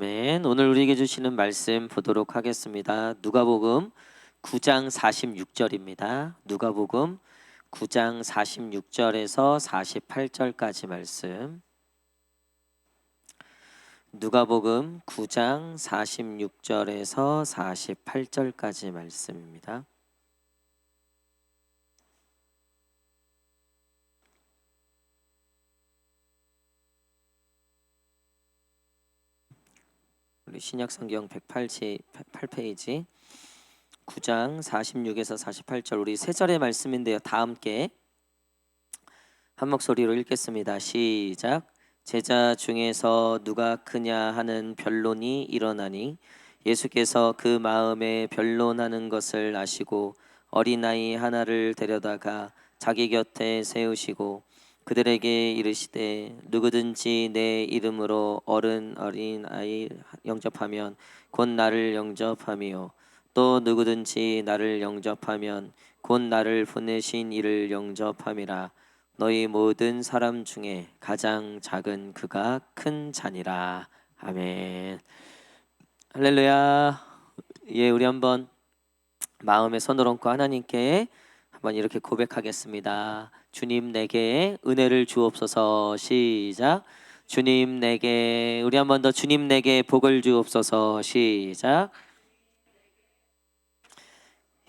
아멘. 오늘 우리에게 주시는 말씀 보도록 하겠습니다. 누가복음 9장 46절입니다. 누가복음 9장 46절에서 48절까지 말씀. 누가복음 9장 46절에서 48절까지 말씀입니다. 우리 신약성경 108페이지 9장 46에서 48절 우리 세 절의 말씀인데요. 다 함께 한 목소리로 읽겠습니다. 시작. 제자 중에서 누가 크냐 하는 변론이 일어나니 예수께서 그 마음에 변론하는 것을 아시고 어린아이 하나를 데려다가 자기 곁에 세우시고 그들에게 이르시되 누구든지 내 이름으로 어린 아이 영접하면 곧 나를 영접하며 또 누구든지 나를 영접하면 곧 나를 보내신 이를 영접함이라. 너희 모든 사람 중에 가장 작은 그가 큰 자니라. 아멘. 할렐루야. 예, 우리 한번 마음에 손을 얹고 하나님께 한번 이렇게 고백하겠습니다. 주님 내게 은혜를 주옵소서. 시작. 주님 내게, 우리 한번 더 주님 내게 복을 주옵소서. 시작.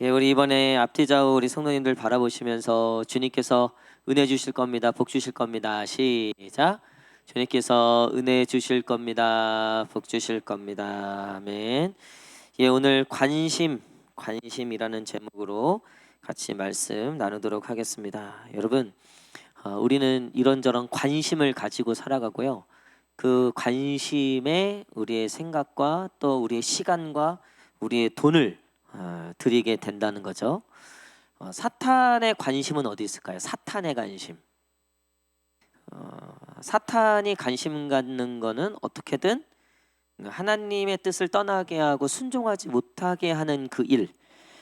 예, 우리 이번에 앞뒤 좌우 우리 성도님들 바라보시면서 주님께서 은혜 주실 겁니다. 복 주실 겁니다. 시작. 주님께서 은혜 주실 겁니다. 복 주실 겁니다. 아멘. 예, 오늘 관심이라는 제목으로 같이 말씀 나누도록 하겠습니다. 여러분, 우리는 이런저런 관심을 가지고 살아가고요. 그 관심에 우리의 생각과 또 우리의 시간과 우리의 돈을 드리게 된다는 거죠. 사탄의 관심은 어디 있을까요? 사탄의 관심. 사탄이 관심 갖는 거는 어떻게든 하나님의 뜻을 떠나게 하고 순종하지 못하게 하는 그 일.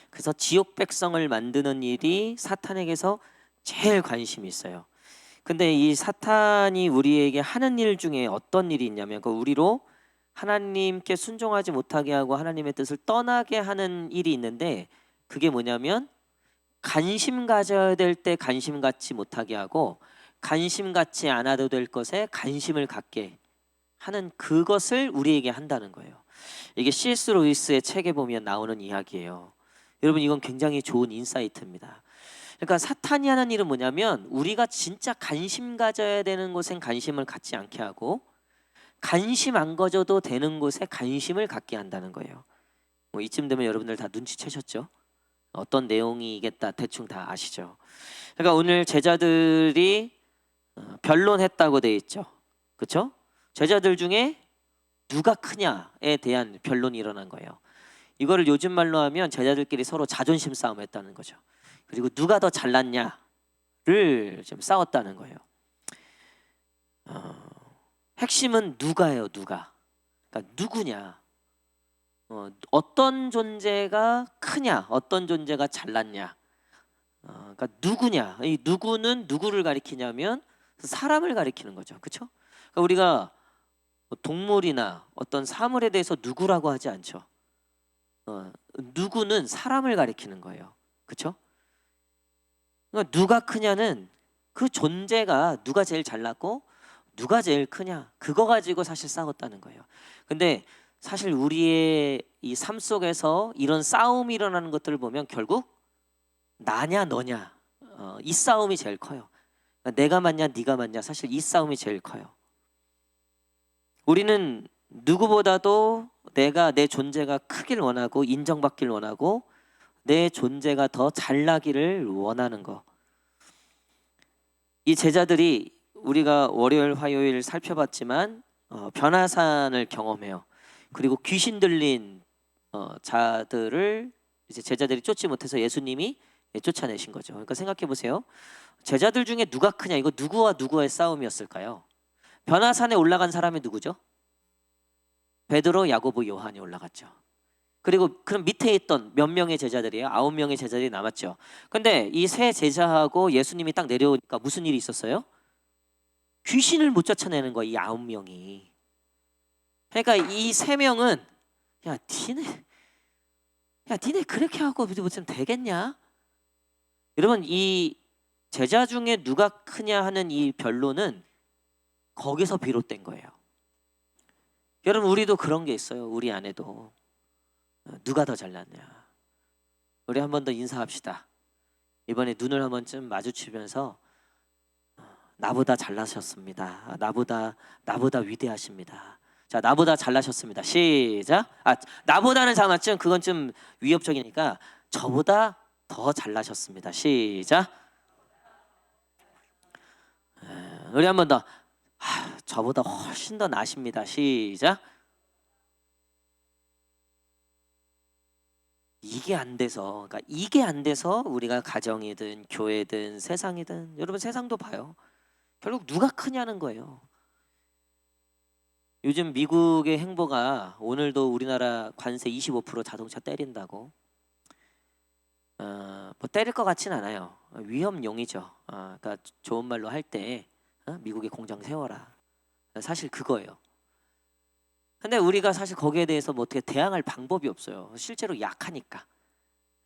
그래서 지옥 백성을 만드는 일이 사탄에게서 제일 관심이 있어요. 근데 이 사탄이 우리에게 하는 일 중에 어떤 일이 있냐면 우리로 하나님께 순종하지 못하게 하고 하나님의 뜻을 떠나게 하는 일이 있는데, 그게 뭐냐면 관심 가져야 될 때 관심 갖지 못하게 하고 관심 갖지 않아도 될 것에 관심을 갖게 하는 그것을 우리에게 한다는 거예요. 이게 C.S. 루이스의 책에 보면 나오는 이야기예요. 여러분, 이건 굉장히 좋은 인사이트입니다. 그러니까 사탄이 하는 일은 뭐냐면 우리가 진짜 관심 가져야 되는 곳엔 관심을 갖지 않게 하고 관심 안 가져도 되는 곳에 관심을 갖게 한다는 거예요. 뭐 이쯤 되면 여러분들 다 눈치채셨죠? 어떤 내용이겠다 대충 다 아시죠? 그러니까 오늘 제자들이 변론했다고 돼 있죠. 그렇죠? 제자들 중에 누가 크냐에 대한 변론이 일어난 거예요. 이거를 요즘 말로 하면 제자들끼리 서로 자존심 싸움했다는 거죠. 그리고 누가 더 잘났냐를 좀 싸웠다는 거예요. 핵심은 누가예요. 누가. 그러니까 누구냐. 어떤 존재가 크냐, 어떤 존재가 잘났냐. 그러니까 누구냐. 이 누구는 누구를 가리키냐면 사람을 가리키는 거죠. 그렇죠? 그러니까 우리가 동물이나 어떤 사물에 대해서 누구라고 하지 않죠. 누구는 사람을 가리키는 거예요. 그렇죠? 그러니까 누가 크냐는 그 존재가 누가 제일 잘났고 누가 제일 크냐, 그거 가지고 사실 싸웠다는 거예요. 근데 사실 우리의 이 삶 속에서 이런 싸움이 일어나는 것들을 보면 결국 나냐 너냐, 이 싸움이 제일 커요. 그러니까 내가 맞냐 네가 맞냐, 사실 이 싸움이 제일 커요. 우리는 누구보다도 내 존재가 크길 원하고 인정받길 원하고 내 존재가 더 잘나기를 원하는 거. 이 제자들이 우리가 월요일 화요일 살펴봤지만 변화산을 경험해요. 그리고 귀신 들린 자들을 이제 제자들이 쫓지 못해서 예수님이 쫓아내신 거죠. 그러니까 생각해 보세요. 제자들 중에 누가 크냐, 이거 누구와 누구의 싸움이었을까요? 변화산에 올라간 사람이 누구죠? 베드로, 야고보, 요한이 올라갔죠. 그리고 그럼 밑에 있던 몇 명의 제자들이에요? 9명의 제자들이 남았죠. 근데 이 세 제자하고 예수님이 딱 내려오니까 무슨 일이 있었어요? 귀신을 못 쫓아내는 거예요. 이 9명이. 그러니까 이 세 명은 야 니네 그렇게 하고 무슨 되겠냐? 여러분 이 제자 중에 누가 크냐 하는 이 변론은 거기서 비롯된 거예요. 여러분 우리도 그런 게 있어요. 우리 안에도 누가 더 잘났냐. 우리 한 번 더 인사합시다. 이번에 눈을 한 번쯤 마주치면서 나보다 잘나셨습니다. 나보다 위대하십니다. 자, 나보다 잘나셨습니다. 시작. 나보다는 잘났지만 그건 좀 위협적이니까 저보다 더 잘나셨습니다. 시작. 우리 한 번 더. 저보다 훨씬 더 나십니다. 시작. 이게 안 돼서, 그러니까 이게 안 돼서 우리가 가정이든 교회든 세상이든 여러분 세상도 봐요. 결국 누가 크냐는 거예요. 요즘 미국의 행보가 오늘도 우리나라 관세 25% 자동차 때린다고. 뭐 때릴 것 같진 않아요. 위험용이죠. 그러니까 좋은 말로 할 때 미국에 공장 세워라. 사실 그거예요. 근데 우리가 사실 거기에 대해서 뭐 어떻게 대항할 방법이 없어요. 실제로 약하니까.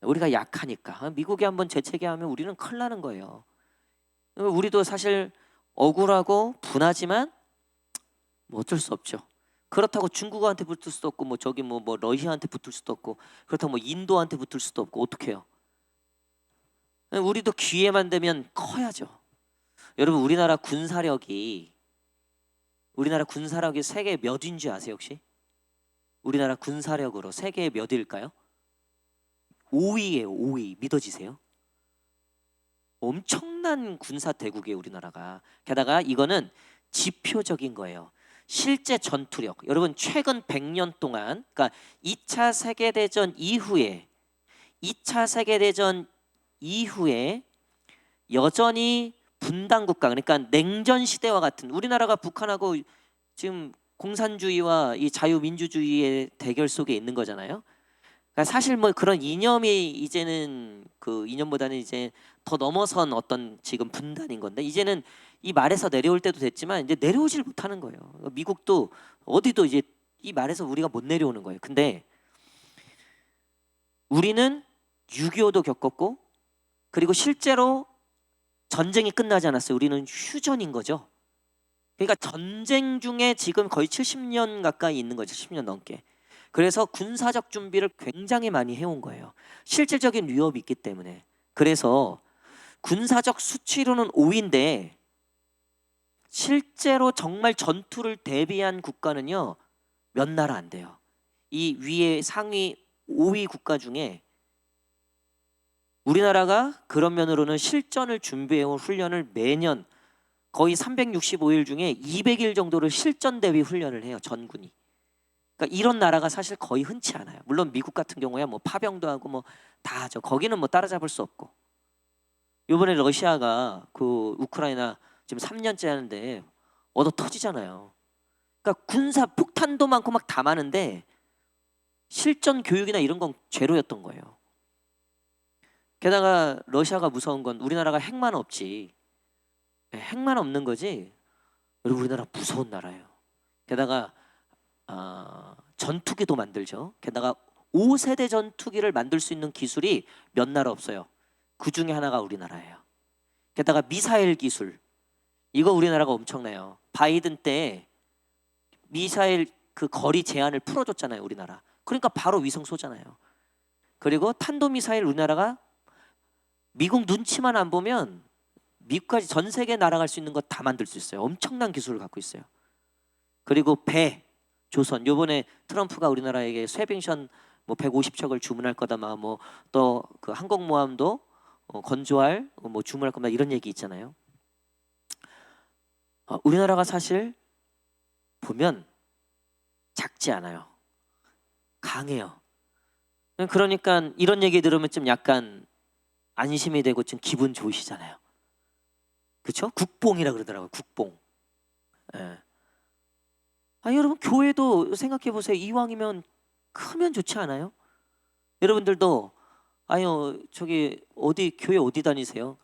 우리가 약하니까. 미국이 한번 재채기하면 우리는 큰일 나는 거예요. 우리도 사실 억울하고 분하지만 뭐 어쩔 수 없죠. 그렇다고 중국한테 붙을 수도 없고 뭐 저기 뭐 러시아한테 붙을 수도 없고 그렇다고 뭐 인도한테 붙을 수도 없고 어떡해요. 우리도 기회만 되면 커야죠. 여러분 우리나라 군사력이 세계 몇인 줄 아세요 혹시? 우리나라 군사력으로 세계 몇일까요? 5위예요. 5위. 믿어지세요? 엄청난 군사 대국이에요 우리나라가. 게다가 이거는 지표적인 거예요. 실제 전투력. 여러분 최근 100년 동안 그러니까 2차 세계대전 이후에 여전히 분단 국가 그러니까 냉전 시대와 같은 우리나라가 북한하고 지금 공산주의와 이 자유민주주의의 대결 속에 있는 거잖아요. 그러니까 사실 뭐 그런 이념이 이제는 그 이념보다는 이제 더 넘어선 어떤 지금 분단인 건데 이제는 이 말에서 내려올 때도 됐지만 이제 내려오질 못하는 거예요. 미국도 어디도 이제 이 말에서 우리가 못 내려오는 거예요. 근데 우리는 6.25도 겪었고 그리고 실제로 전쟁이 끝나지 않았어요. 우리는 휴전인 거죠. 그러니까 전쟁 중에 지금 거의 70년 가까이 있는 거죠. 70년 넘게. 그래서 군사적 준비를 굉장히 많이 해온 거예요. 실질적인 위협이 있기 때문에. 그래서 군사적 수치로는 5위인데 실제로 정말 전투를 대비한 국가는요 몇 나라 안 돼요. 이 위에 상위 5위 국가 중에 우리나라가 그런 면으로는 실전을 준비해온 훈련을 매년 거의 365일 중에 200일 정도를 실전 대비 훈련을 해요. 전군이. 그러니까 이런 나라가 사실 거의 흔치 않아요. 물론 미국 같은 경우에 뭐 파병도 하고 뭐 다 하죠. 거기는 뭐 따라잡을 수 없고. 이번에 러시아가 그 우크라이나 지금 3년째 하는데 얻어 터지잖아요. 그러니까 군사 폭탄도 많고 막 다 많은데 실전 교육이나 이런 건 제로였던 거예요. 게다가 러시아가 무서운 건 우리나라가 핵만 없지. 핵만 없는 거지. 여러분 우리나라 무서운 나라예요. 게다가 전투기도 만들죠. 게다가 5세대 전투기를 만들 수 있는 기술이 몇 나라 없어요. 그 중에 하나가 우리나라예요. 게다가 미사일 기술 이거 우리나라가 엄청나요. 바이든 때 미사일 그 거리 제한을 풀어줬잖아요. 우리나라. 그러니까 바로 위성 쏘잖아요. 그리고 탄도미사일 우리나라가 미국 눈치만 안 보면 미국까지 전 세계 날아갈 수 있는 거 다 만들 수 있어요. 엄청난 기술을 갖고 있어요. 그리고 배, 조선. 요번에 트럼프가 우리나라에게 쇠빙션 뭐 150척을 주문할 거다 뭐 또 그 항공모함도 건조할 뭐 주문할 겁니다. 이런 얘기 있잖아요. 우리나라가 사실 보면 작지 않아요. 강해요. 그러니까 이런 얘기 들으면 좀 약간 안심이 되고 좀 기분 좋으시잖아요. 그렇죠? 국뽕이라 그러더라고요. 국뽕. 예. 여러분 교회도 생각해 보세요. 이왕이면 크면 좋지 않아요? 여러분들도 저기 교회 어디 다니세요?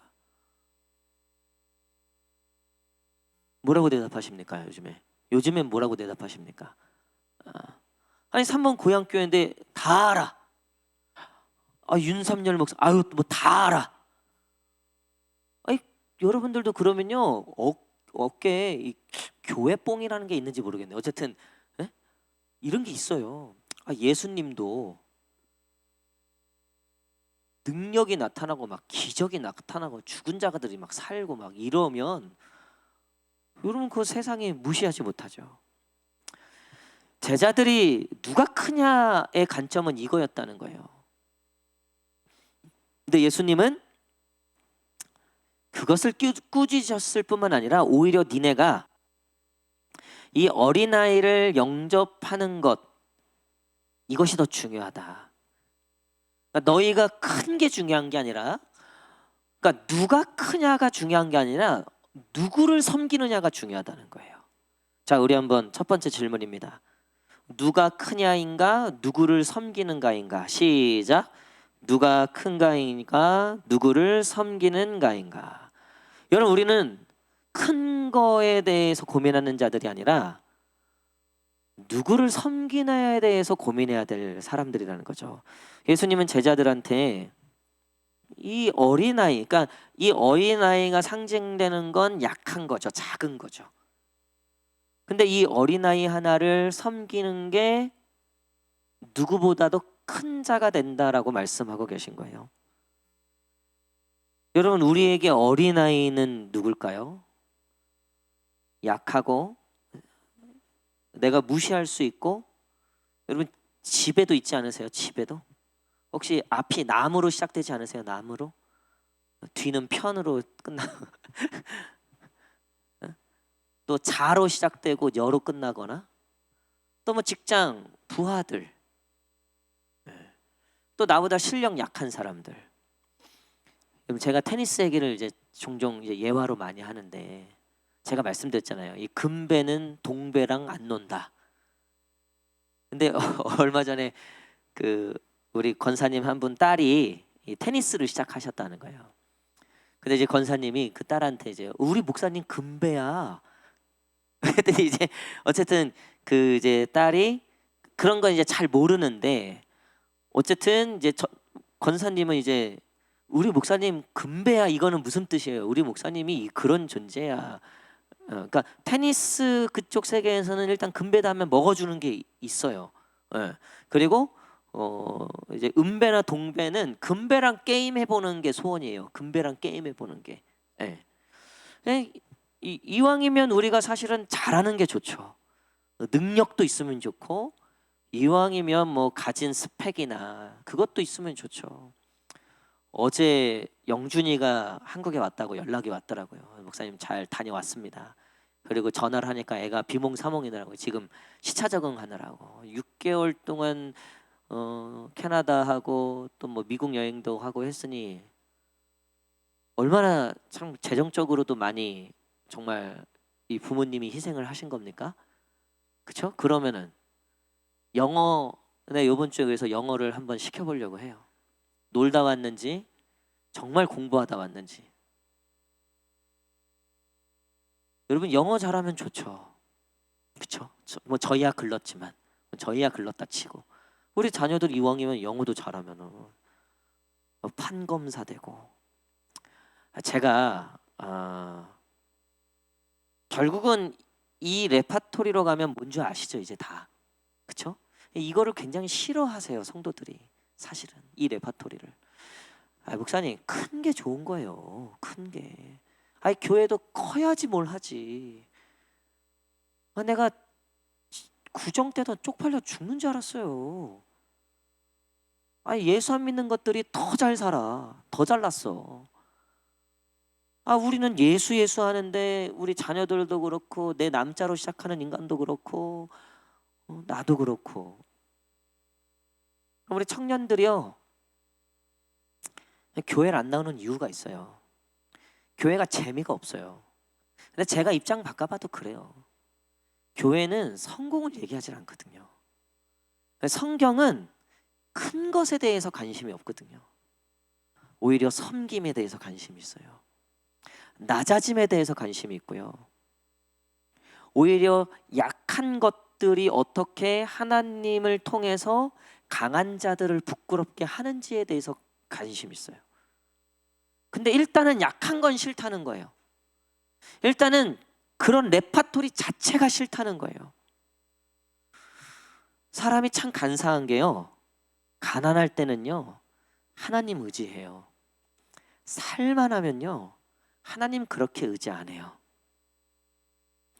뭐라고 대답하십니까 요즘에? 요즘엔 뭐라고 대답하십니까? 아니 3번 고향교회인데 다 알아. 윤삼열 목사 아유 뭐 다 알아. 아니 여러분들도 그러면요 어깨에 이 교회뽕이라는 게 있는지 모르겠네요. 어쨌든 예? 이런 게 있어요. 예수님도 능력이 나타나고 막 기적이 나타나고 죽은 자들이 막 살고 막 이러면 여러분 그 세상에 무시하지 못하죠. 제자들이 누가 크냐의 관점은 이거였다는 거예요. 근데 예수님은 그것을 꾸짖으셨을 뿐만 아니라 오히려 니네가 이 어린아이를 영접하는 것 이것이 더 중요하다. 그러니까 너희가 큰 게 중요한 게 아니라 그러니까 누가 크냐가 중요한 게 아니라 누구를 섬기느냐가 중요하다는 거예요. 자, 우리 한번 첫 번째 질문입니다. 누가 크냐인가 누구를 섬기는가인가. 시작. 누가 큰가인가 누구를 섬기는가인가. 여러분 우리는 큰 거에 대해서 고민하는 자들이 아니라 누구를 섬기느냐에 대해서 고민해야 될 사람들이라는 거죠. 예수님은 제자들한테 이 어린아이, 그러니까 이 어린아이가 상징되는 건 약한 거죠. 작은 거죠. 근데 이 어린아이 하나를 섬기는 게 누구보다도 큰 자가 된다라고 말씀하고 계신 거예요. 여러분 우리에게 어린아이는 누굴까요? 약하고 내가 무시할 수 있고 여러분 집에도 있지 않으세요? 집에도? 혹시 앞이 나무로 시작되지 않으세요? 나무로? 뒤는 편으로 끝나 또 자로 시작되고 여로 끝나거나 또 뭐 직장 부하들 또 나보다 실력 약한 사람들. 제가 테니스 얘기를 이제 종종 이제 예화로 많이 하는데 제가 말씀드렸잖아요. 이 금배는 동배랑 안 논다. 근데 얼마 전에 그 우리 권사님 한 분 딸이 이 테니스를 시작하셨다는 거예요. 근데 이제 권사님이 그 딸한테 이제 우리 목사님 금배야. 그랬더니 이제 어쨌든 그 이제 딸이 그런 건 이제 잘 모르는데 어쨌든 이제 권사님은 이제 우리 목사님 금배야 이거는 무슨 뜻이에요? 우리 목사님이 그런 존재야. 그러니까 테니스 그쪽 세계에서는 일단 금배다 하면 먹어주는 게 있어요. 그리고 이제 은배나 동배는 금배랑 게임 해보는 게 소원이에요. 금배랑 게임 해보는 게. 이왕이면 우리가 사실은 잘하는 게 좋죠. 능력도 있으면 좋고 이왕이면 뭐 가진 스펙이나 그것도 있으면 좋죠. 어제 영준이가 한국에 왔다고 연락이 왔더라고요. 목사님 잘 다녀왔습니다. 그리고 전화를 하니까 애가 비몽사몽이더라고요. 지금 시차 적응하느라고 6개월 동안 캐나다하고 또 뭐 미국 여행도 하고 했으니 얼마나 참 재정적으로도 많이 정말 이 부모님이 희생을 하신 겁니까? 그렇죠? 그러면은 영어 이번 주에 그래서 영어를 한번 시켜보려고 해요. 놀다 왔는지 정말 공부하다 왔는지. 여러분 영어 잘하면 좋죠. 그렇죠? 뭐 저희야 글렀지만 저희야 글렀다 치고 우리 자녀들 이왕이면 영어도 잘하면은 판검사 되고. 제가 결국은 이 레파토리로 가면 뭔지 아시죠? 이제 다. 그렇죠? 이거를 굉장히 싫어하세요 성도들이. 사실은 이 레파토리를. 목사님 큰 게 좋은 거예요. 큰 게. 교회도 커야지 뭘 하지. 내가 구정 때도 쪽팔려 죽는 줄 알았어요. 예수 안 믿는 것들이 더 잘 살아. 더 잘났어. 우리는 예수 하는데 우리 자녀들도 그렇고 내 남자로 시작하는 인간도 그렇고 나도 그렇고. 우리 청년들이요. 교회를 안 나오는 이유가 있어요. 교회가 재미가 없어요. 근데 제가 입장 바꿔봐도 그래요. 교회는 성공을 얘기하지 않거든요. 성경은 큰 것에 대해서 관심이 없거든요. 오히려 섬김에 대해서 관심이 있어요. 낮아짐에 대해서 관심이 있고요. 오히려 약한 것 그룹들이 어떻게 하나님을 통해서 강한 자들을 부끄럽게 하는지에 대해서 관심 있어요. 근데 일단은 약한 건 싫다는 거예요. 일단은 그런 레파토리 자체가 싫다는 거예요. 사람이 참 간사한 게요, 가난할 때는요 하나님 의지해요. 살만하면요 하나님 그렇게 의지 안 해요.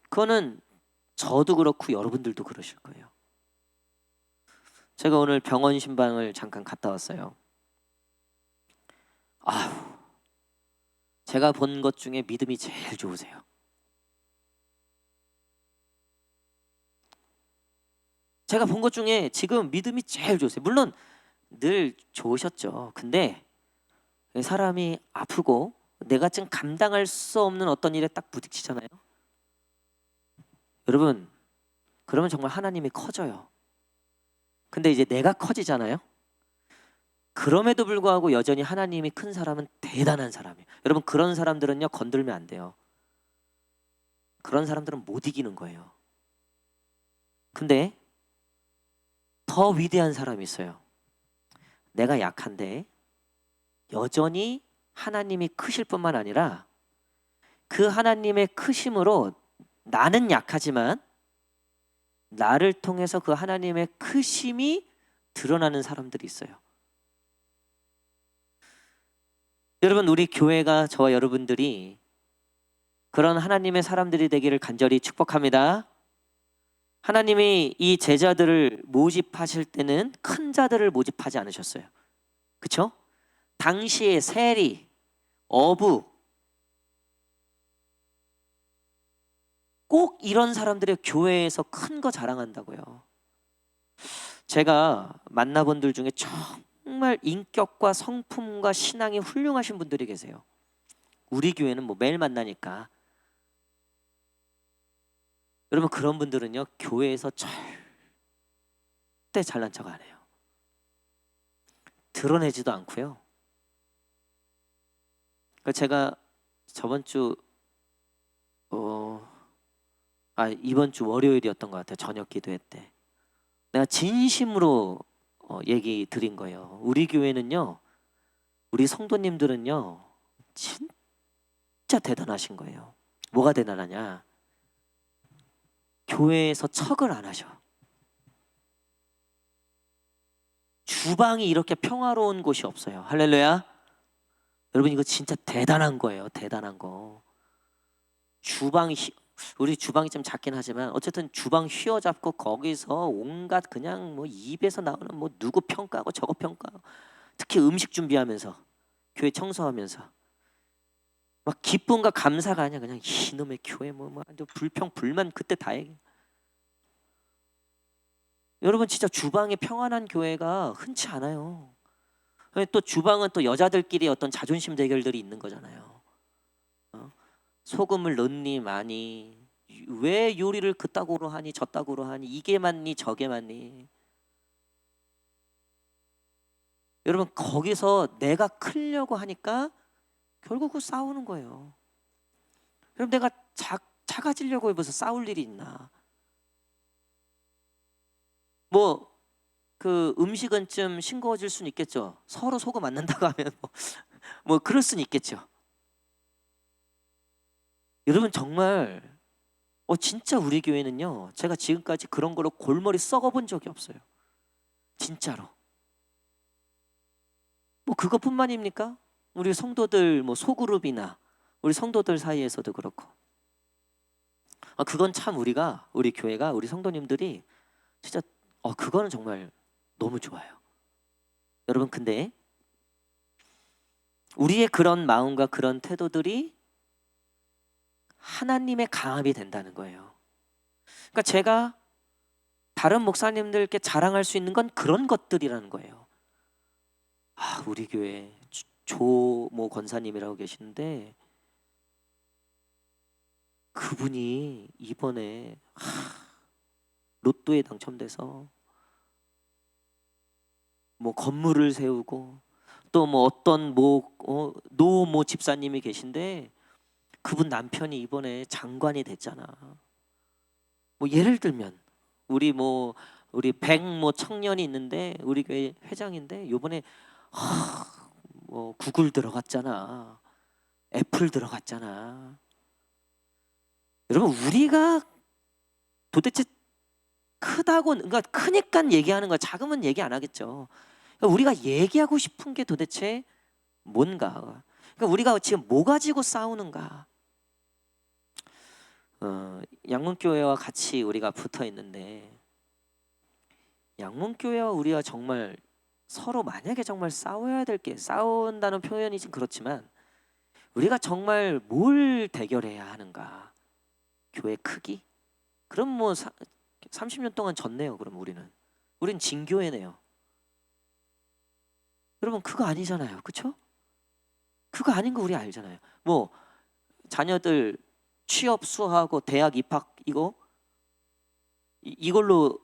그거는 저도 그렇고 여러분들도 그러실 거예요. 제가 오늘 병원 신방을 잠깐 갔다 왔어요. 아휴, 제가 본 것 중에 믿음이 제일 좋으세요. 제가 본 것 중에 지금 믿음이 제일 좋으세요. 물론 늘 좋으셨죠. 근데 사람이 아프고 내가 지금 감당할 수 없는 어떤 일에 딱 부딪히잖아요. 여러분, 그러면 정말 하나님이 커져요. 근데 이제 내가 커지잖아요. 그럼에도 불구하고 여전히 하나님이 큰 사람은 대단한 사람이에요. 여러분, 그런 사람들은요 건들면 안 돼요. 그런 사람들은 못 이기는 거예요. 근데 더 위대한 사람이 있어요. 내가 약한데 여전히 하나님이 크실 뿐만 아니라 그 하나님의 크심으로 나는 약하지만 나를 통해서 그 하나님의 크심이 드러나는 사람들이 있어요. 여러분, 우리 교회가, 저와 여러분들이 그런 하나님의 사람들이 되기를 간절히 축복합니다. 하나님이 이 제자들을 모집하실 때는 큰 자들을 모집하지 않으셨어요. 그렇죠? 당시에 세리, 어부, 꼭 이런 사람들이 교회에서 큰 거 자랑한다고요. 제가 만나본 들 중에 정말 인격과 성품과 신앙이 훌륭하신 분들이 계세요. 우리 교회는 뭐 매일 만나니까. 여러분, 그런 분들은요 교회에서 절대 잘난 척 안 해요. 드러내지도 않고요. 그러니까 제가 저번 주 이번 주 월요일이었던 것 같아요. 저녁 기도회 때 내가 진심으로 얘기 드린 거예요. 우리 교회는요, 우리 성도님들은요 진짜 대단하신 거예요. 뭐가 대단하냐? 교회에서 척을 안 하셔. 주방이 이렇게 평화로운 곳이 없어요. 할렐루야. 여러분, 이거 진짜 대단한 거예요. 대단한 거. 우리 주방이 좀 작긴 하지만 어쨌든 주방 휘어잡고 거기서 온갖 그냥 뭐 입에서 나오는 뭐 누구 평가하고 저거 평가하고, 특히 음식 준비하면서 교회 청소하면서 막 기쁨과 감사가 아니야. 그냥 이놈의 교회 뭐 불평 불만 그때 다 얘기. 여러분, 진짜 주방이 평안한 교회가 흔치 않아요. 또 주방은 또 여자들끼리 어떤 자존심 대결들이 있는 거잖아요. 소금을 넣니 많이, 왜 요리를 그따구로 하니 저따구로 하니, 이게 맞니 저게 맞니. 여러분, 거기서 내가 크려고 하니까 결국은 싸우는 거예요. 그럼 내가 작아지려고 해서 싸울 일이 있나? 뭐 그 음식은 좀 싱거워질 수는 있겠죠. 서로 소금 안 난다고 하면 뭐 그럴 수는 있겠죠. 여러분, 정말 진짜 우리 교회는요, 제가 지금까지 그런 거로 골머리 썩어본 적이 없어요. 진짜로. 뭐 그것뿐만입니까? 우리 성도들 뭐 소그룹이나 우리 성도들 사이에서도 그렇고. 그건 참 우리 교회가, 우리 성도님들이 진짜 그거는 정말 너무 좋아요. 여러분, 근데 우리의 그런 마음과 그런 태도들이 하나님의 강함이 된다는 거예요. 그러니까 제가 다른 목사님들께 자랑할 수 있는 건 그런 것들이라는 거예요. 우리 교회 조모 권사님이라고 계시는데 그분이 이번에 로또에 당첨돼서 뭐 건물을 세우고, 또 뭐 어떤 노모 집사님이 계신데 그분 남편이 이번에 장관이 됐잖아. 뭐 예를 들면 우리 100 청년이 있는데 우리 교회 회장인데 요번에 뭐 구글 들어갔잖아. 애플 들어갔잖아. 여러분 우리가 도대체 크다고 그러니까 크니까 얘기하는 거야. 작으면 얘기 안 하겠죠. 그러니까 우리가 얘기하고 싶은 게 도대체 뭔가. 그러니까 우리가 지금 뭐 가지고 싸우는가. 양문교회와 같이 우리가 붙어 있는데 양문교회와 우리가 정말 서로 만약에 정말 싸워야 될 게 싸운다는 표현이 좀 그렇지만 우리가 정말 뭘 대결해야 하는가? 교회 크기? 그럼 뭐 30년 동안 졌네요. 그럼 우린 진교회네요. 여러분 그거 아니잖아요. 그렇죠? 그거 아닌 거 우리 알잖아요. 뭐 자녀들 취업 수하고 대학 입학 이걸로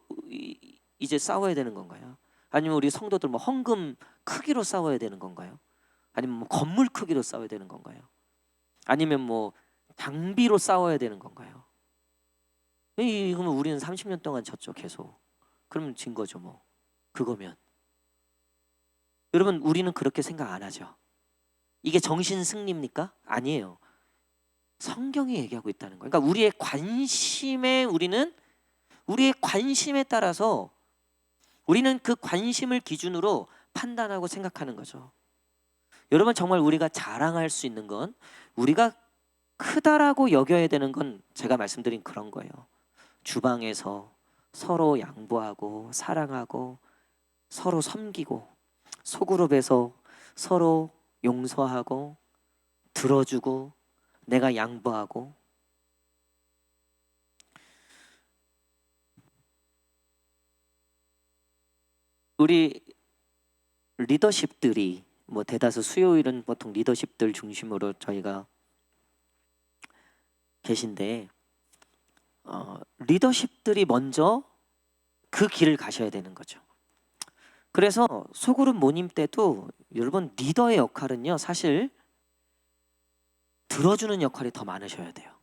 이제 싸워야 되는 건가요? 아니면 우리 성도들 뭐 헌금 크기로 싸워야 되는 건가요? 아니면 뭐 건물 크기로 싸워야 되는 건가요? 아니면 뭐 당비로 싸워야 되는 건가요? 이거면 우리는 30년 동안 졌죠 계속. 그러면 진 거죠 뭐. 그거면 여러분 우리는 그렇게 생각 안 하죠. 이게 정신 승리입니까? 아니에요. 성경이 얘기하고 있다는 거예요. 그러니까 우리의 관심에 따라서 우리는 그 관심을 기준으로 판단하고 생각하는 거죠. 여러분 정말 우리가 자랑할 수 있는 건 우리가 크다라고 여겨야 되는 건 제가 말씀드린 그런 거예요. 주방에서 서로 양보하고 사랑하고 서로 섬기고 소그룹에서 서로 용서하고 들어주고 내가 양보하고 우리 리더십들이 뭐 대다수 수요일은 보통 리더십들 중심으로 저희가 계신데 리더십들이 먼저 그 길을 가셔야 되는 거죠. 그래서 소그룹 모임 때도 여러분 리더의 역할은요 사실 들어주는 역할이 더 많으셔야 돼요.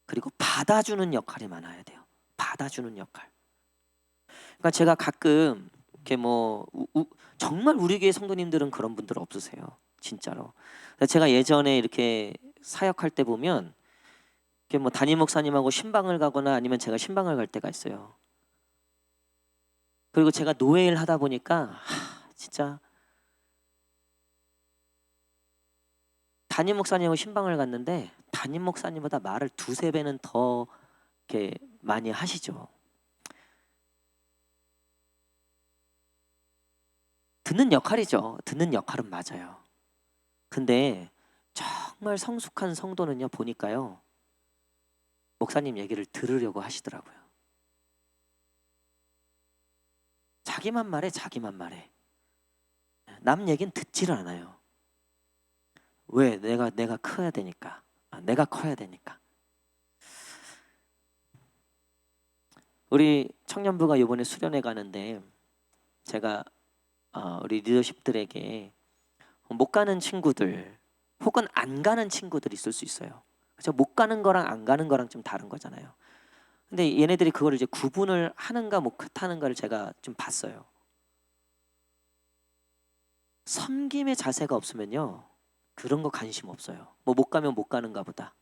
그리고 받아주는 역할이 많아야 돼요. 받아주는 역할. 그러니까 제가 가끔 이렇게 뭐 정말 우리 교회 성도님들은 그런 분들 없으세요. 진짜로. 제가 예전에 이렇게 사역할 때 보면 이렇게 뭐 담임 목사님하고 신방을 가거나 아니면 제가 신방을 갈 때가 있어요. 그리고 제가 노예일 하다 보니까 진짜 담임 목사님하고 신방을 갔는데 담임 목사님보다 말을 2~3배는 더 이렇게 많이 하시죠. 듣는 역할이죠. 듣는 역할은 맞아요. 근데 정말 성숙한 성도는요 보니까요 목사님 얘기를 들으려고 하시더라고요. 자기만 말해. 남 얘기는 듣지를 않아요. 왜? 내가 커야 되니까. 내가 커야 되니까. 우리 청년부가 이번에 수련회 가는데 제가 우리 리더십들에게 못 가는 친구들 혹은 안 가는 친구들 있을 수 있어요. 그렇죠? 못 가는 거랑 안 가는 거랑 좀 다른 거잖아요. 근데 얘네들이 그걸 이제 구분을 하는가 못하는가를 제가 좀 봤어요. 섬김의 자세가 없으면요 그런 거 관심 없어요. 뭐 못 가면 못 가는가 보다.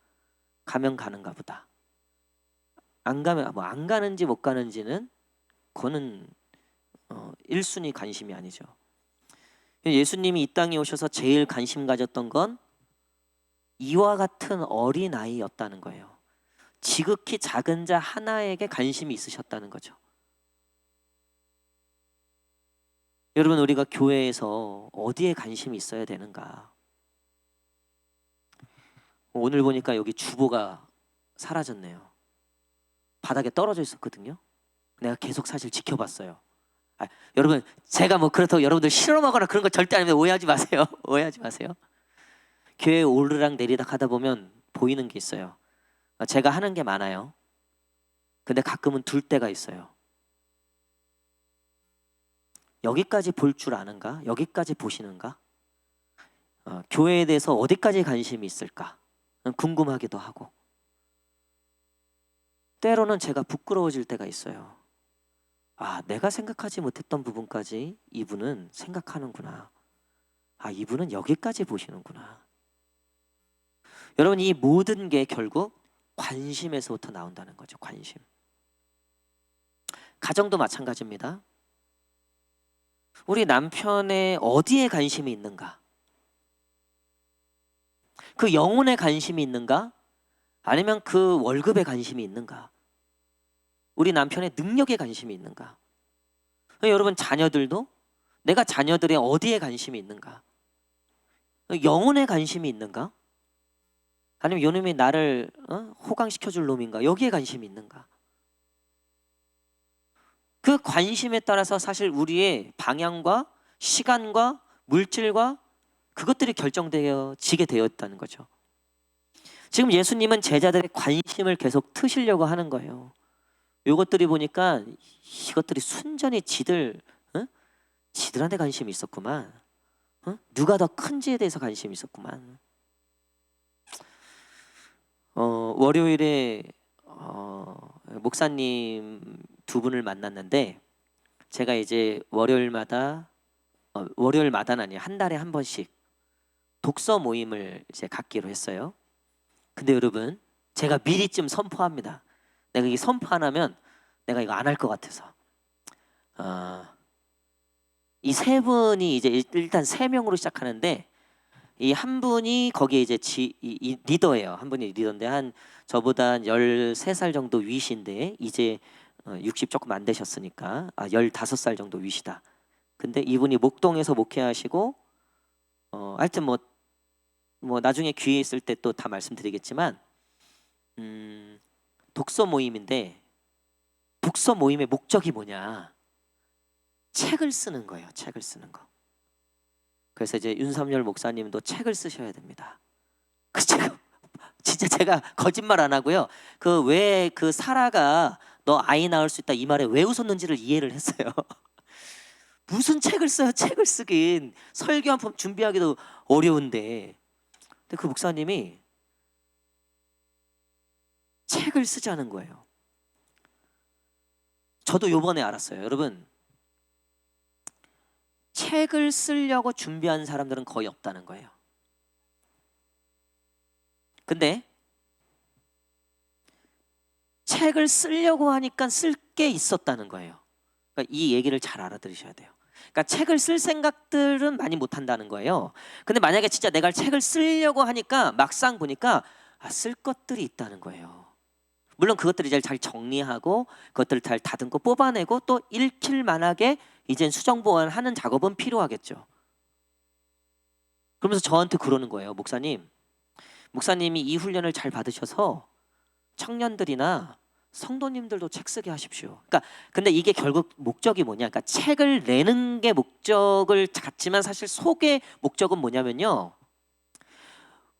가면 가는가 보다. 안 가면 뭐 안 가는지 못 가는지는 그거는 1순위 관심이 아니죠. 예수님이 이 땅에 오셔서 제일 관심 가졌던 건 이와 같은 어린아이였다는 거예요. 지극히 작은 자 하나에게 관심이 있으셨다는 거죠. 여러분 우리가 교회에서 어디에 관심이 있어야 되는가? 오늘 보니까 여기 주보가 사라졌네요. 바닥에 떨어져 있었거든요. 내가 계속 사실 지켜봤어요. 여러분 제가 뭐 그렇다고 여러분들 실험하거나 그런 거 절대 아니면 오해하지 마세요. 오해하지 마세요. 교회 오르락 내리락 하다 보면 보이는 게 있어요. 제가 하는 게 많아요. 근데 가끔은 둘 때가 있어요. 여기까지 볼 줄 아는가? 여기까지 보시는가? 교회에 대해서 어디까지 관심이 있을까? 궁금하기도 하고. 때로는 제가 부끄러워질 때가 있어요. 아, 내가 생각하지 못했던 부분까지 이분은 생각하는구나. 아, 이분은 여기까지 보시는구나. 여러분, 이 모든 게 결국 관심에서부터 나온다는 거죠. 관심. 가정도 마찬가지입니다. 우리 남편의 어디에 관심이 있는가? 그 영혼에 관심이 있는가? 아니면 그 월급에 관심이 있는가? 우리 남편의 능력에 관심이 있는가? 여러분, 자녀들도 내가 자녀들의 어디에 관심이 있는가? 영혼에 관심이 있는가? 아니면 요놈이 나를 호강시켜줄 놈인가? 여기에 관심이 있는가? 그 관심에 따라서 사실 우리의 방향과 시간과 물질과 그것들이 결정되어지게 되었다는 거죠. 지금 예수님은 제자들의 관심을 계속 트시려고 하는 거예요. 요것들이 보니까 이것들이 순전히 지들한테 관심이 있었구만. 누가 더 큰지에 대해서 관심이 있었구만. 월요일에 목사님 두 분을 만났는데 제가 이제 월요일마다는 아니에요. 한 달에 한 번씩 독서 모임을 이제 갖기로 했어요. 근데 여러분, 제가 미리 좀 선포합니다. 내가 이 선포 안 하면 내가 이거 안 할 것 같아서. 이 세 분이 이제 일단 세 명으로 시작하는데 이 한 분이 거기에 이제 이 리더예요. 한 분이 리더인데 한 저보다 13살 정도 위신데 이제 60 조금 안 되셨으니까 15살 정도 위시다. 근데 이분이 목동에서 목회하시고 하여튼 뭐 나중에 기회 있을 때 또 다 말씀드리겠지만 독서 모임인데 독서 모임의 목적이 뭐냐? 책을 쓰는 거예요. 책을 쓰는 거. 그래서 이제 윤삼열 목사님도 책을 쓰셔야 됩니다. 진짜 제가 거짓말 안 하고요. 그 왜 그 사라가 너 아이 낳을 수 있다 이 말에 왜 웃었는지를 이해를 했어요. 무슨 책을 써요? 책을 쓰긴 설교 한 편 준비하기도 어려운데. 근데 그 목사님이 책을 쓰자는 거예요. 저도 요번에 알았어요. 여러분, 책을 쓰려고 준비한 사람들은 거의 없다는 거예요. 근데 책을 쓰려고 하니까 쓸 게 있었다는 거예요. 그러니까 이 얘기를 잘 알아들으셔야 돼요. 그러니까 책을 쓸 생각들은 많이 못 한다는 거예요. 근데 만약에 진짜 내가 책을 쓰려고 하니까 막상 보니까 쓸 것들이 있다는 거예요. 물론 그것들을 이제 잘 정리하고 그것들을 잘 다듬고 뽑아내고 또 읽힐 만하게 이젠 수정 보완하는 작업은 필요하겠죠. 그러면서 저한테 그러는 거예요. 목사님이 이 훈련을 잘 받으셔서 청년들이나 성도님들도 책 쓰게 하십시오. 그러니까 근데 이게 결국 목적이 뭐냐? 그러니까 책을 내는 게 목적을 갖지만 사실 속의 목적은 뭐냐면요.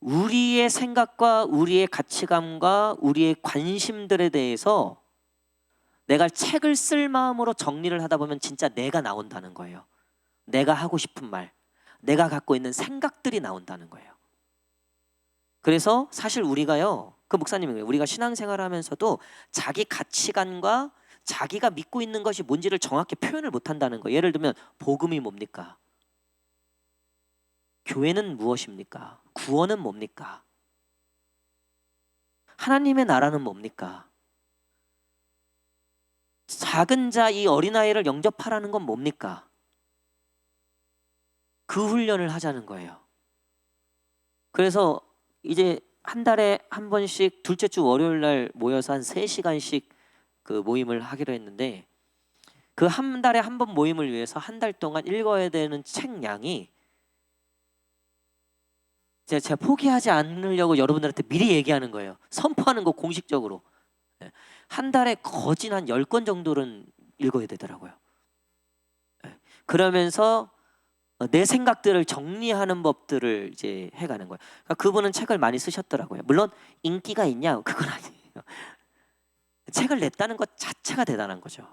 우리의 생각과 우리의 가치관과 우리의 관심들에 대해서 내가 책을 쓸 마음으로 정리를 하다 보면 진짜 내가 나온다는 거예요. 내가 하고 싶은 말, 내가 갖고 있는 생각들이 나온다는 거예요. 그래서 사실 우리가요, 그 목사님이 우리가 신앙생활을 하면서도 자기 가치관과 자기가 믿고 있는 것이 뭔지를 정확히 표현을 못한다는 거예요. 예를 들면 복음이 뭡니까? 교회는 무엇입니까? 구원은 뭡니까? 하나님의 나라는 뭡니까? 작은 자 이 어린아이를 영접하라는 건 뭡니까? 그 훈련을 하자는 거예요. 그래서 이제 한 달에 한 번씩 둘째 주 월요일 날 모여서 한 3시간씩 그 모임을 하기로 했는데 그 한 달에 한 번 모임을 위해서 한 달 동안 읽어야 되는 책 양이 제가 포기하지 않으려고 여러분들한테 미리 얘기하는 거예요. 선포하는 거 공식적으로. 한 달에 거진 한 10권 정도는 읽어야 되더라고요. 그러면서 내 생각들을 정리하는 법들을 이제 해가는 거예요. 그러니까 그분은 책을 많이 쓰셨더라고요. 물론 인기가 있냐? 그건 아니에요. 책을 냈다는 것 자체가 대단한 거죠.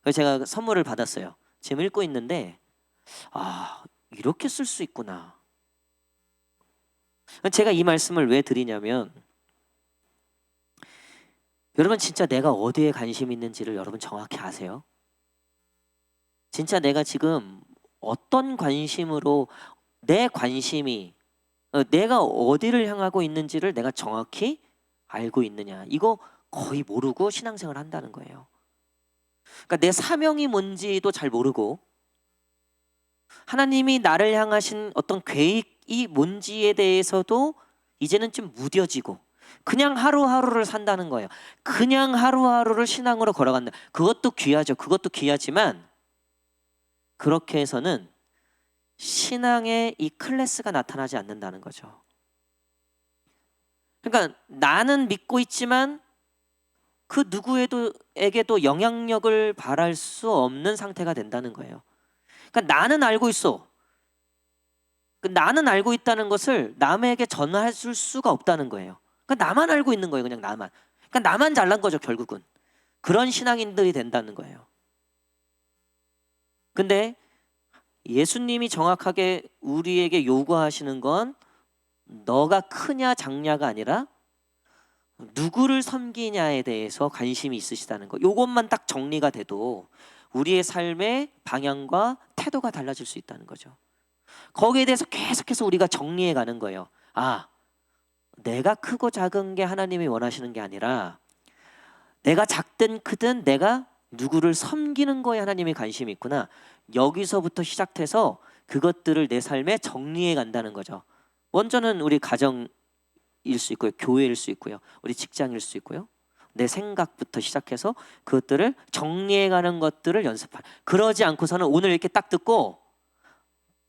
그래서 제가 선물을 받았어요. 지금 읽고 있는데 이렇게 쓸 수 있구나. 제가 이 말씀을 왜 드리냐면 여러분 진짜 내가 어디에 관심이 있는지를 여러분 정확히 아세요? 진짜 내가 지금 어떤 관심으로 내 관심이 내가 어디를 향하고 있는지를 내가 정확히 알고 있느냐. 이거 거의 모르고 신앙생활을 한다는 거예요. 그러니까 내 사명이 뭔지도 잘 모르고 하나님이 나를 향하신 어떤 계획이 뭔지에 대해서도 이제는 좀 무뎌지고 그냥 하루하루를 산다는 거예요. 그냥 하루하루를 신앙으로 걸어간다. 그것도 귀하죠. 그것도 귀하지만 그렇게 해서는 신앙의 이 클래스가 나타나지 않는다는 거죠. 그러니까 나는 믿고 있지만 그 누구에게도 영향력을 발할 수 없는 상태가 된다는 거예요. 그러니까 나는 알고 있어. 나는 알고 있다는 것을 남에게 전할 수가 없다는 거예요. 그러니까 나만 알고 있는 거예요. 그냥 나만. 그러니까 나만 잘난 거죠, 결국은. 그런 신앙인들이 된다는 거예요. 근데 예수님이 정확하게 우리에게 요구하시는 건 너가 크냐 작냐가 아니라 누구를 섬기냐에 대해서 관심이 있으시다는 거. 요것만 딱 정리가 돼도 우리의 삶의 방향과 태도가 달라질 수 있다는 거죠. 거기에 대해서 계속해서 우리가 정리해 가는 거예요. 아, 내가 크고 작은 게 하나님이 원하시는 게 아니라 내가 작든 크든 내가 누구를 섬기는 거에 하나님이 관심이 있구나. 여기서부터 시작해서 그것들을 내 삶에 정리해 간다는 거죠. 먼저는 우리 가정일 수 있고요. 교회일 수 있고요. 우리 직장일 수 있고요. 내 생각부터 시작해서 그것들을 정리해 가는 것들을 연습하는. 그러지 않고서는 오늘 이렇게 딱 듣고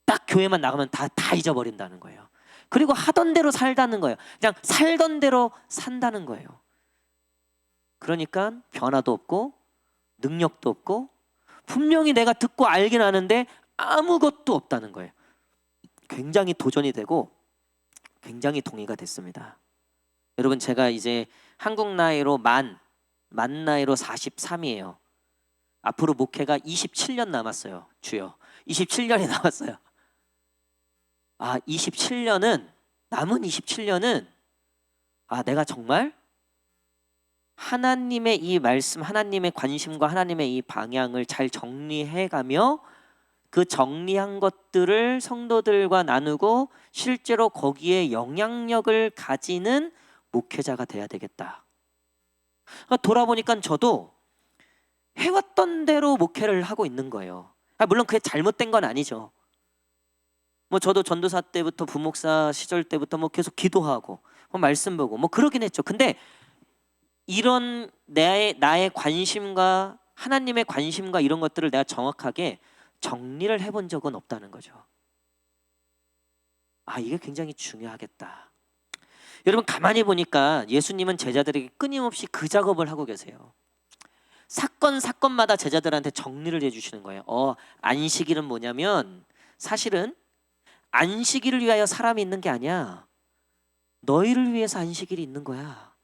딱 교회만 나가면 다 잊어버린다는 거예요. 그리고 하던 대로 살다는 거예요. 그냥 살던 대로 산다는 거예요. 그러니까 변화도 없고 능력도 없고 분명히 내가 듣고 알긴 아는데 아무것도 없다는 거예요. 굉장히 도전이 되고 굉장히 동의가 됐습니다. 여러분 제가 이제 한국 나이로 만 나이로 43이에요. 앞으로 목회가 27년 남았어요. 주여 27년이 남았어요. 27년은 남은 27년은 내가 정말 하나님의 이 말씀, 하나님의 관심과 하나님의 이 방향을 잘 정리해가며 그 정리한 것들을 성도들과 나누고 실제로 거기에 영향력을 가지는 목회자가 돼야 되겠다. 돌아보니까 저도 해왔던 대로 목회를 하고 있는 거예요. 물론 그게 잘못된 건 아니죠. 저도 전도사 때부터 부목사 시절 때부터 계속 기도하고 말씀 보고 그러긴 했죠. 근데 이런 나의 관심과 하나님의 관심과 이런 것들을 내가 정확하게 정리를 해본 적은 없다는 거죠. 이게 굉장히 중요하겠다. 여러분 가만히 보니까 예수님은 제자들에게 끊임없이 그 작업을 하고 계세요. 사건마다 제자들한테 정리를 해주시는 거예요. 안식일은 뭐냐면 사실은 안식일을 위하여 사람이 있는 게 아니야. 너희를 위해서 안식일이 있는 거야.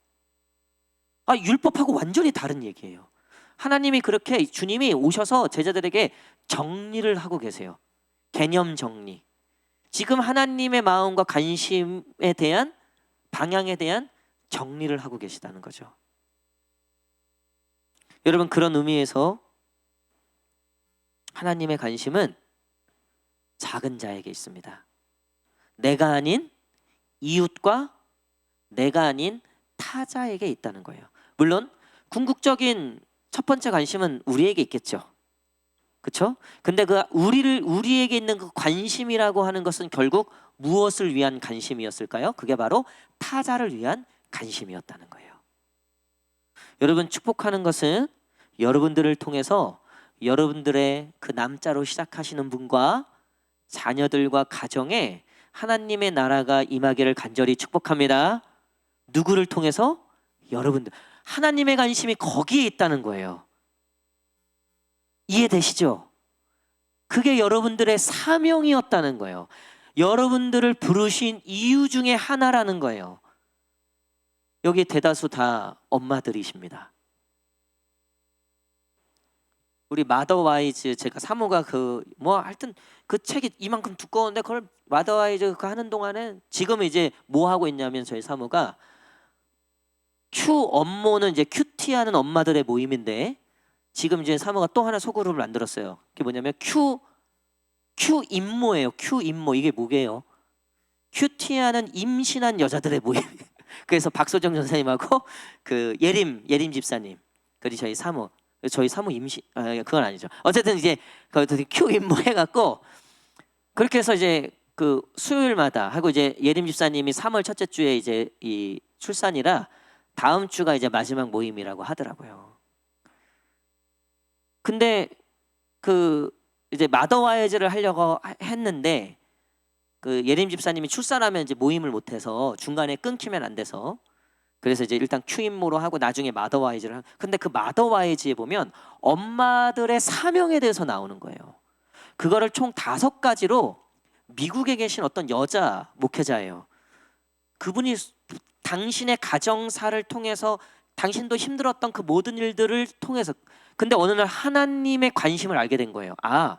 율법하고 완전히 다른 얘기예요. 하나님이 그렇게 주님이 오셔서 제자들에게 정리를 하고 계세요. 개념 정리. 지금 하나님의 마음과 관심에 대한 방향에 대한 정리를 하고 계시다는 거죠. 여러분 그런 의미에서 하나님의 관심은 작은 자에게 있습니다. 내가 아닌 이웃과 내가 아닌 타자에게 있다는 거예요. 물론 궁극적인 첫 번째 관심은 우리에게 있겠죠. 그렇죠? 근데 우리에게 있는 그 관심이라고 하는 것은 결국 무엇을 위한 관심이었을까요? 그게 바로 타자를 위한 관심이었다는 거예요. 여러분 축복하는 것은 여러분들을 통해서 여러분들의 그 남자로 시작하시는 분과 자녀들과 가정에 하나님의 나라가 임하기를 간절히 축복합니다. 누구를 통해서? 여러분들. 하나님의 관심이 거기에 있다는 거예요. 이해되시죠? 그게 여러분들의 사명이었다는 거예요. 여러분들을 부르신 이유 중에 하나라는 거예요. 여기 대다수 다 엄마들이십니다. 우리 마더 와이즈 제가 사모가 하여튼 그 책이 이만큼 두꺼운데 그걸 마더 와이즈 하는 동안에 지금 이제 뭐 하고 있냐면 저희 사모가 큐 엄모는 이제 큐티하는 엄마들의 모임인데 지금 이제 사모가 또 하나 소그룹을 만들었어요. 그게 뭐냐면 큐 임모예요. 큐 임모. 이게 뭐게요? 큐티하는 임신한 여자들의 모임. 그래서 박소정 전사님하고 그 예림 집사님, 그리고 저희 사모 임신, 그건 아니죠. 어쨌든 이제 큐 임모 해갖고 그렇게 해서 이제 그 수요일마다 하고 이제 예림 집사님이 3월 첫째 주에 이제 이 출산이라 다음 주가 이제 마지막 모임이라고 하더라고요. 근데 그 이제 마더와이즈를 하려고 했는데 그 예림 집사님이 출산하면 이제 모임을 못해서 중간에 끊기면 안 돼서 그래서 이제 일단 큐임모로 하고 나중에 마더와이즈를 근데 그 마더와이즈에 보면 엄마들의 사명에 대해서 나오는 거예요. 그거를 총 5가지로 미국에 계신 어떤 여자 목회자예요. 그분이 당신의 가정사를 통해서 당신도 힘들었던 그 모든 일들을 통해서 근데 어느 날 하나님의 관심을 알게 된 거예요. 아,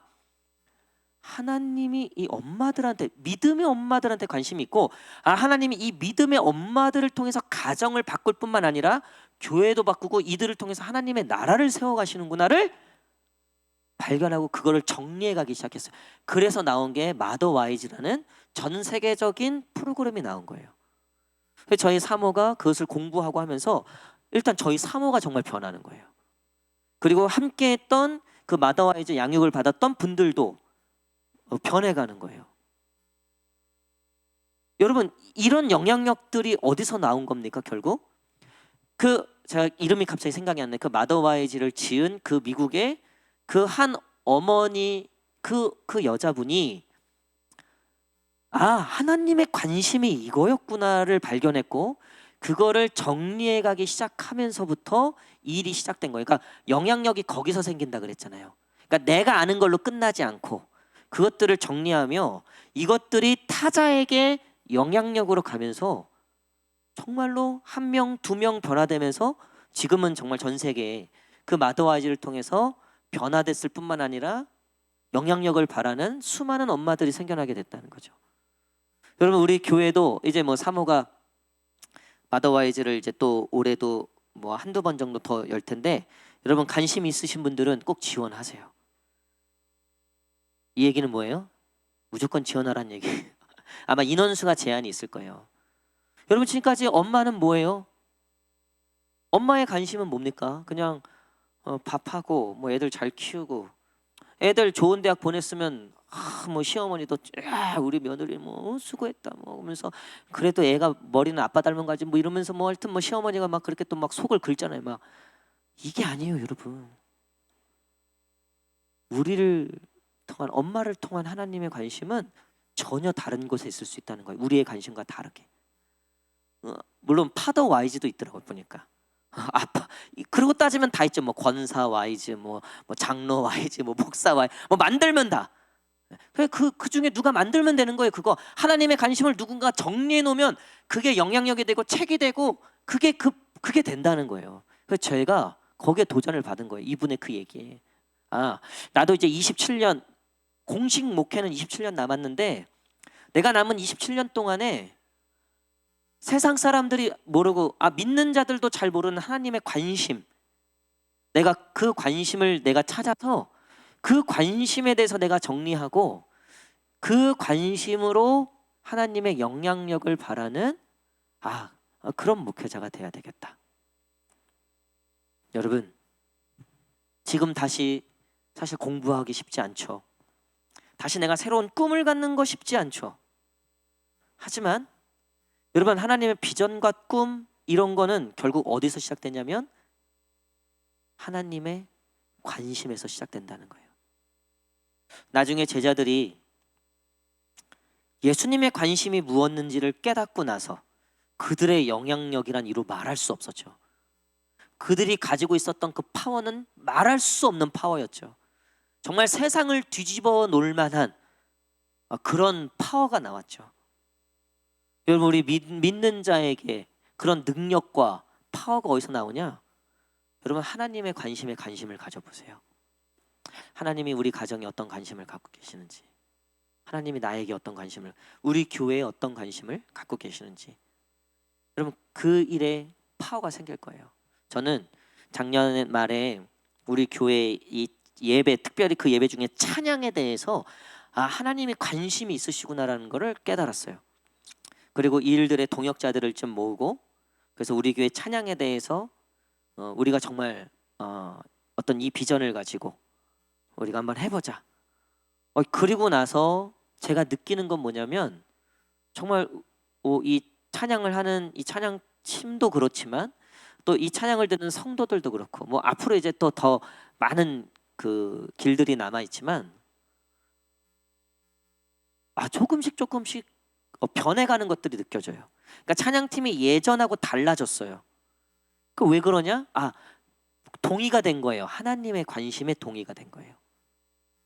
하나님이 이 엄마들한테 믿음의 엄마들한테 관심이 있고 하나님이 이 믿음의 엄마들을 통해서 가정을 바꿀 뿐만 아니라 교회도 바꾸고 이들을 통해서 하나님의 나라를 세워가시는구나를 발견하고 그거를 정리해 가기 시작했어요. 그래서 나온 게 마더와이즈라는 전 세계적인 프로그램이 나온 거예요. 저희 사모가 그것을 공부하고 하면서 일단 저희 사모가 정말 변하는 거예요. 그리고 함께했던 그 마더와이즈 양육을 받았던 분들도 변해가는 거예요. 여러분 이런 영향력들이 어디서 나온 겁니까? 결국 제가 이름이 갑자기 생각이 안 나요. 그 마더와이즈를 지은 그 미국의 그 한 어머니 그 여자분이 하나님의 관심이 이거였구나를 발견했고 그거를 정리해 가기 시작하면서부터 일이 시작된 거예요. 그러니까 영향력이 거기서 생긴다 그랬잖아요. 그러니까 내가 아는 걸로 끝나지 않고 그것들을 정리하며 이것들이 타자에게 영향력으로 가면서 정말로 1명, 2명 변화되면서 지금은 정말 전 세계에 그 마더와이즈를 통해서 변화됐을 뿐만 아니라 영향력을 바라는 수많은 엄마들이 생겨나게 됐다는 거죠. 여러분 우리 교회도 이제 뭐 사모가 마더와이즈를 이제 또 올해도 뭐 한두 번 정도 더 열 텐데 여러분 관심 있으신 분들은 꼭 지원하세요. 이 얘기는 뭐예요? 무조건 지원하라는 얘기. 아마 인원수가 제한이 있을 거예요. 여러분 지금까지 엄마는 뭐예요? 엄마의 관심은 뭡니까? 그냥 밥하고 뭐 애들 잘 키우고 애들 좋은 대학 보냈으면 뭐 시어머니도 우리 며느리 뭐 수고했다 뭐 하면서 그래도 애가 머리는 아빠 닮은 거지 뭐 이러면서 뭐 하여튼 뭐 시어머니가 막 그렇게 또 막 속을 긁잖아요. 막 이게 아니에요, 여러분. 우리를 통한 엄마를 통한 하나님의 관심은 전혀 다른 곳에 있을 수 있다는 거예요. 우리의 관심과 다르게. 물론 파더 와이즈도 있더라고요 보니까. 아빠 그러고 따지면 다 있죠. 뭐 권사 와이즈, 뭐 장로 와이즈, 뭐 목사 와이즈, 뭐 만들면 다. 그 중에 누가 만들면 되는 거예요. 그거 하나님의 관심을 누군가 정리해 놓으면 그게 영향력이 되고 책이 되고 그게 된다는 거예요. 그래서 저희가 거기에 도전을 받은 거예요. 이분의 그 얘기에. 나도 이제 27년 공식 목회는 27년 남았는데 내가 남은 27년 동안에 세상 사람들이 모르고 믿는 자들도 잘 모르는 하나님의 관심, 내가 그 관심을 내가 찾아서 그 관심에 대해서 내가 정리하고 그 관심으로 하나님의 영향력을 바라는 그런 목회자가 돼야 되겠다. 여러분 지금 다시 사실 공부하기 쉽지 않죠. 다시 내가 새로운 꿈을 갖는 거 쉽지 않죠. 하지만 여러분 하나님의 비전과 꿈 이런 거는 결국 어디서 시작되냐면 하나님의 관심에서 시작된다는 거예요. 나중에 제자들이 예수님의 관심이 무엇인지를 깨닫고 나서 그들의 영향력이란 이루 말할 수 없었죠. 그들이 가지고 있었던 그 파워는 말할 수 없는 파워였죠. 정말 세상을 뒤집어 놓을 만한 그런 파워가 나왔죠. 여러분 우리 믿는 자에게 그런 능력과 파워가 어디서 나오냐? 여러분 하나님의 관심에 관심을 가져보세요. 하나님이 우리 가정에 어떤 관심을 갖고 계시는지, 하나님이 나에게 어떤 관심을, 우리 교회에 어떤 관심을 갖고 계시는지, 여러분 그 일에 파워가 생길 거예요. 저는 작년 말에 우리 교회 이 예배, 특별히 그 예배 중에 찬양에 대해서 하나님이 관심이 있으시구나라는 것을 깨달았어요. 그리고 이 일들의 동역자들을 좀 모으고, 그래서 우리 교회 찬양에 대해서 우리가 정말 어떤 이 비전을 가지고 우리가 한번 해보자. 그리고 나서 제가 느끼는 건 뭐냐면, 정말 이 찬양을 하는 이 찬양 팀도 그렇지만 또 이 찬양을 듣는 성도들도 그렇고, 뭐 앞으로 이제 또 더 많은 그 길들이 남아 있지만 조금씩 변해가는 것들이 느껴져요. 그러니까 찬양팀이 예전하고 달라졌어요. 그 왜 그러냐? 동의가 된 거예요. 하나님의 관심에 동의가 된 거예요.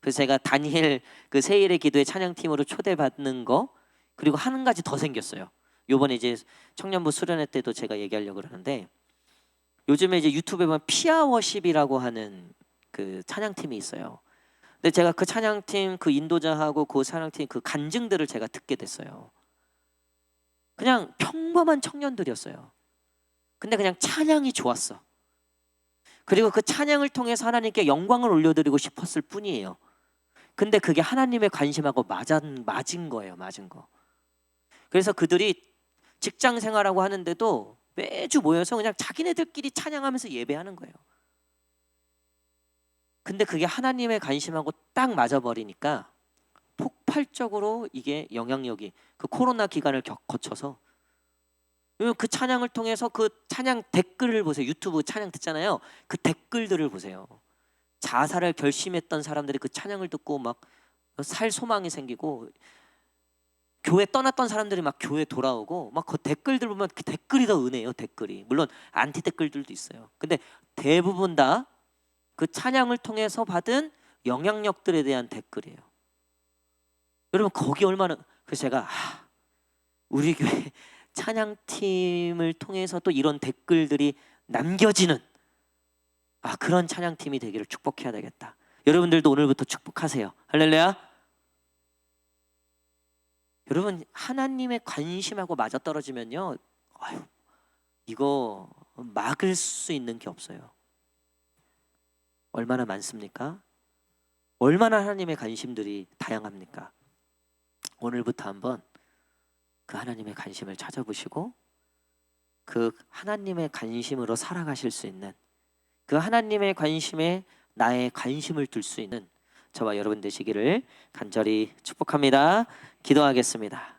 그래서 제가 다니엘 그 세일의 기도의 찬양팀으로 초대받는 거, 그리고 한 가지 더 생겼어요. 요번에 이제 청년부 수련회 때도 제가 얘기하려고 그러는데, 요즘에 이제 유튜브에 보면 피아워십이라고 하는 그 찬양팀이 있어요. 근데 제가 그 찬양팀 그 인도자하고 그 찬양팀 그 간증들을 제가 듣게 됐어요. 그냥 평범한 청년들이었어요. 근데 그냥 찬양이 좋았어. 그리고 그 찬양을 통해서 하나님께 영광을 올려드리고 싶었을 뿐이에요. 근데 그게 하나님의 관심하고 맞은 거예요. 맞은 거. 그래서 그들이 직장 생활하고 하는데도 매주 모여서 그냥 자기네들끼리 찬양하면서 예배하는 거예요. 근데 그게 하나님의 관심하고 딱 맞아버리니까 폭발적으로 이게 영향력이, 그 코로나 기간을 거쳐서, 그 찬양을 통해서 그 찬양 댓글을 보세요. 유튜브 찬양 듣잖아요. 그 댓글들을 보세요. 자살을 결심했던 사람들이 그 찬양을 듣고 막 살 소망이 생기고, 교회 떠났던 사람들이 막 교회 돌아오고, 막 그 댓글들 보면 그 댓글이 더 은혜예요. 댓글이. 물론 안티 댓글들도 있어요. 근데 대부분 다 그 찬양을 통해서 받은 영향력들에 대한 댓글이에요. 여러분 거기 얼마나, 그래서 제가 우리 교회 찬양팀을 통해서 또 이런 댓글들이 남겨지는 그런 찬양팀이 되기를 축복해야 되겠다. 여러분들도 오늘부터 축복하세요. 할렐루야. 여러분 하나님의 관심하고 맞아떨어지면요, 이거 막을 수 있는 게 없어요. 얼마나 많습니까? 얼마나 하나님의 관심들이 다양합니까? 오늘부터 한번 그 하나님의 관심을 찾아보시고 그 하나님의 관심으로 살아가실 수 있는, 그 하나님의 관심에 나의 관심을 둘 수 있는 저와 여러분 되시기를 간절히 축복합니다. 기도하겠습니다.